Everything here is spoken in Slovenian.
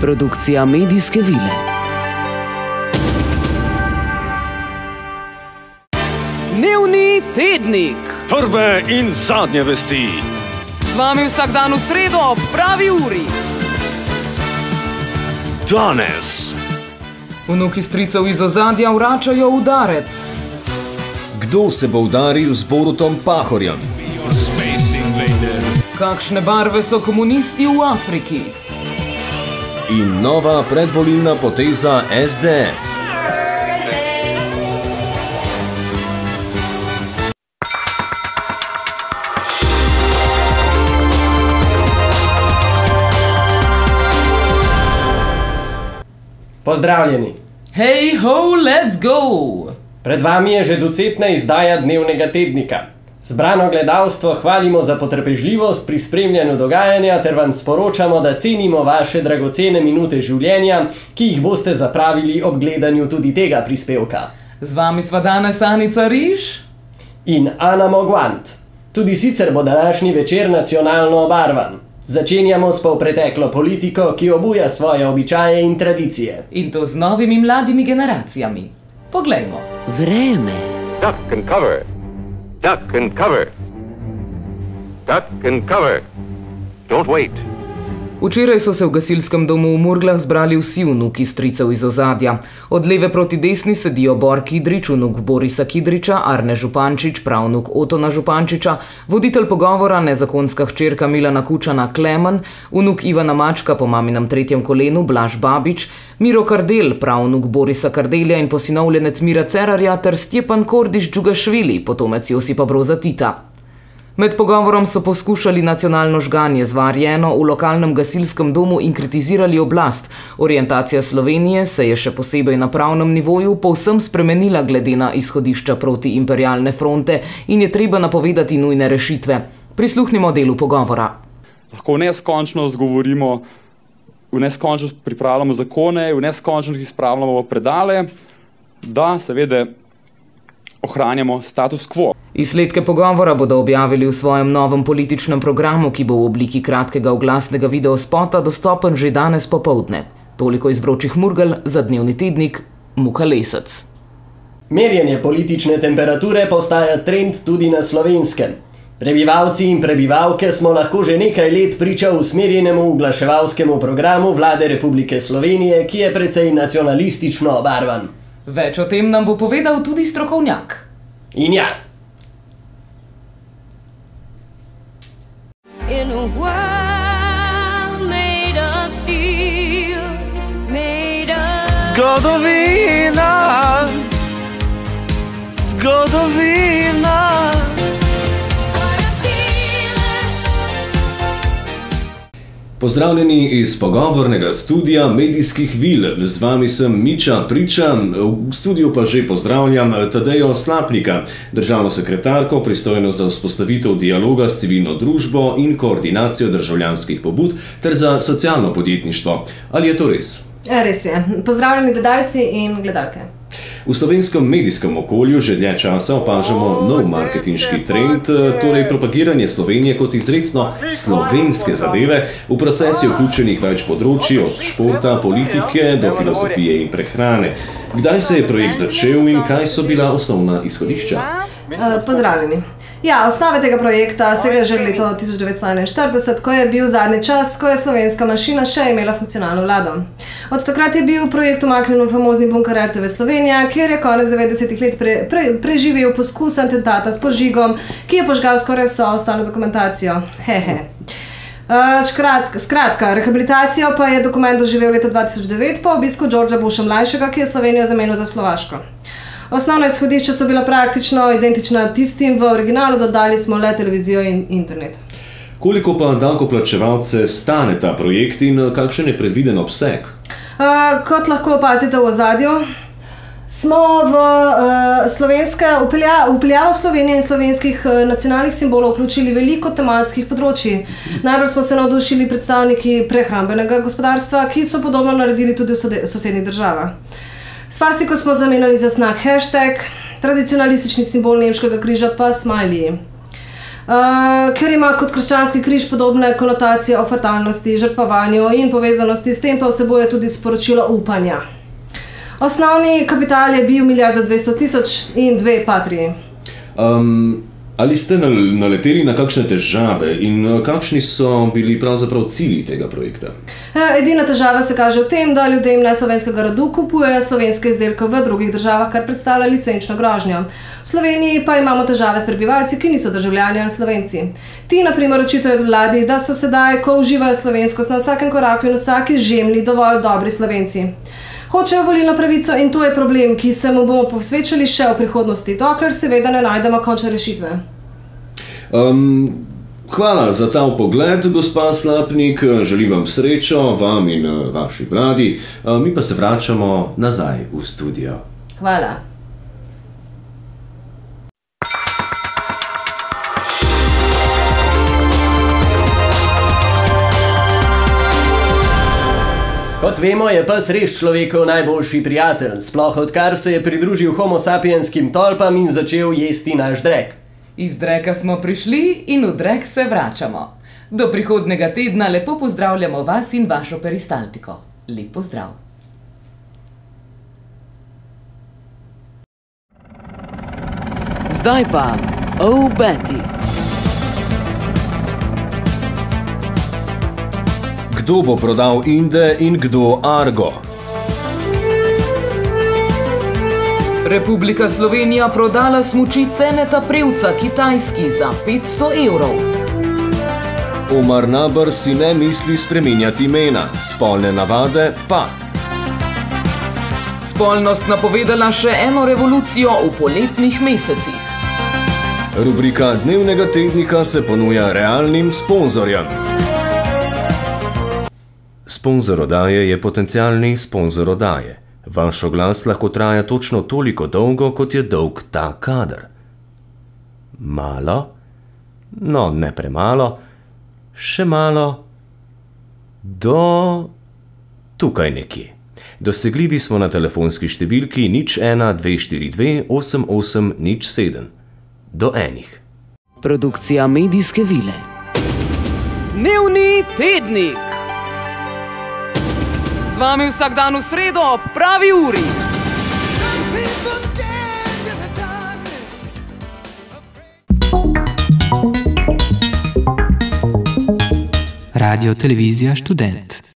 Produkcija Medijske vile. Dnevni tednik. Prve in zadnje vesti. Z vami vsak dan v sredo ob pravi uri. Danes. Vnuki stricev iz ozadja vračajo udarec. Kdo se bo udaril z Borutom Pahorjem? Kakšne barve so komunisti v Afriki? In nova predvolilna poteza SDS. Pozdravljeni! Hej ho, let's go! Pred vami je že docetna izdaja dnevnega tednika. Zbrano gledalstvo hvalimo za potrpežljivost pri spremljanju dogajanja ter vam sporočamo, da cenimo vaše dragocene minute življenja, ki jih boste zapravili ob gledanju tudi tega prispevka. Z vami sva danes Anica Riž in Ana Mogvant. Tudi sicer bo današnji večer nacionalno obarvan. Začenjamo s polpreteklo politiko, ki obuja svoje običaje in tradicije. In to z novimi mladimi generacijami. Poglejmo. Vreme. Duck and cover. Duck and cover. Duck and cover. Don't wait. Včeraj so se v gasilskem domu v Murglah zbrali vsi vnuki stricev iz ozadja. Od leve proti desni sedijo Bor Kidrič, vnuk Borisa Kidriča, Arne Župančič, pravnuk Otona Župančiča, voditelj pogovora, nezakonska hčerka Milana Kučana Klemen, vnuk Ivana Mačka po maminem tretjem kolenu Blaž Babič, Miro Kardel, pravnuk Borisa Kardelja in posinovljenec Mira Cerarja ter Stjepan Kordiš Džugašvili, potomec Josipa Broza Tita. Med pogovorom so poskušali nacionalno žganje zvarjeno v lokalnem gasilskem domu in kritizirali oblast. Orientacija Slovenije se je še posebej na pravnem nivoju povsem spremenila glede na izhodišča proti imperialne fronte in je treba napovedati nujne rešitve. Prisluhnimo delu pogovora. Lahko v neskončnost govorimo, v neskončnost pripravljamo zakone, v neskončnost izpravljamo predale, da seveda ohranjamo status quo. Izsledke pogovora bodo objavili v svojem novem političnem programu, ki bo v obliki kratkega oglasnega videospota dostopen že danes popoldne. Toliko iz vročih Murgel za dnevni tednik Muka Lesec. Merjenje politične temperature postaja trend tudi na Slovenskem. Prebivalci in prebivalke smo lahko že nekaj let priča usmerjenemu oglaševalskemu programu Vlade Republike Slovenije, ki je precej nacionalistično obarvan. Več o tem nam bo povedal tudi strokovnjak. In ja. In a world made of steel, made of... Zgodovina, zgodovina. Pozdravljeni iz pogovornega studia Medijskih vil. Z vami sem Miča Priča, v studiu pa že pozdravljam Tadejo Slapnika, državno sekretarko, pristojno za vzpostavitev dialoga s civilno družbo in koordinacijo državljanskih pobud ter za socialno podjetništvo. Ali je to res? Res je. Pozdravljeni gledalci in gledalke. V slovenskem medijskem okolju že dlje časa opažamo nov marketinški trend, torej propagiranje Slovenije kot izrecno slovenske zadeve. V proces je vključenih več področij, od športa, politike do filozofije in prehrane. Kdaj se je projekt začel in kaj so bila osnovna izhodišča? Pozdravljeni. Ja, osnove tega projekta sega že leto 1941, ko je bil zadnji čas, ko je slovenska manjšina še imela funkcionalno vlado. Od takrat je bil projekt umaknjen v famozni bunker RTV Slovenija, kjer je konec 90-ih let preživel poskus atentata s požigom, ki je požgal skoraj vso ostalo dokumentacijo. Skratka, rehabilitacijo pa je dokument doživel leta 2009 po obisku Georgea Busha mlajšega, ki je Slovenijo zamenil za Slovaško. Osnovna izhodišča so bila praktično identična tistim v originalu, dodali smo le televizijo in internet. Koliko pa davkoplačevalce stane ta projekt in kakšen je predviden obseg? Kot lahko opazite v ozadju, smo v vpeljavo Slovenije in slovenskih nacionalnih simbolov vključili veliko tematskih področij. Najbolj smo se navdušili predstavniki prehrambenega gospodarstva, ki so podobno naredili tudi v sosednjih državah. Svastiko smo zamenjali za znak hashtag, tradicionalistični simbol nemškega križa pa smiley. ker ima kot krščanski križ podobne konotacije o fatalnosti, žrtvovanju in povezanosti, s tem pa vsebuje tudi sporočilo upanja. Osnovni kapital je bil 1,2 milijarde in 2 patriji. Ali ste naleteli na kakšne težave in kakšni so bili pravzaprav cilji tega projekta? Edina težava se kaže v tem, da ljudem neslovenskega rodu kupujejo slovenske izdelke v drugih državah, kar predstavlja licenčno grožnjo. V Sloveniji pa imamo težave s prebivalci, ki niso državljani ali Slovenci. Ti na primer očitajo vladi, da so sedaj, ko uživajo slovenskost na vsakem koraku in vsaki žemlji, dovolj dobri Slovenci. Hočejo volilno pravico in to je problem, ki se mu bomo posvečali še v prihodnosti, dokler seveda ne najdemo končne rešitve. Hvala za ta vpogled, gospa Slapnik. Želim vam srečo, vam in vaši vladi. Mi pa se vračamo nazaj v studio. Hvala. Kot vemo, je pes res človekov najboljši prijatelj, sploh odkar se je pridružil homo sapienskim tolpam in začel jesti naš drek. Iz dreka smo prišli in v drek se vračamo. Do prihodnega tedna lepo pozdravljamo vas in vašo peristaltiko. Lep pozdrav. Zdaj pa, Oh Betty. Kdo bo prodal Inde in kdo Argo? Republika Slovenija prodala smuči Ceneta Prevca Kitajski za 500 evrov. Omar Naber si ne misli spreminjati imena, spolne navade pa. Spolnost napovedala še eno revolucijo v poletnih mesecih. Rubrika Dnevnega tednika se ponuja realnim sponzorjem. Sponzor oddaje je potencialni sponzor oddaje. Vaš oglas lahko traja točno toliko dolgo, kot je dolg ta kader. Malo? No, ne premalo. Še malo. Do tukaj nekje. Dosegljivi smo na telefonski številki 01 242 8807. Do enih. Produkcija Medijske vile. Dnevni tednik. Z vami vsak dan v sredo ob pravi uri. Radio Televizija Študent.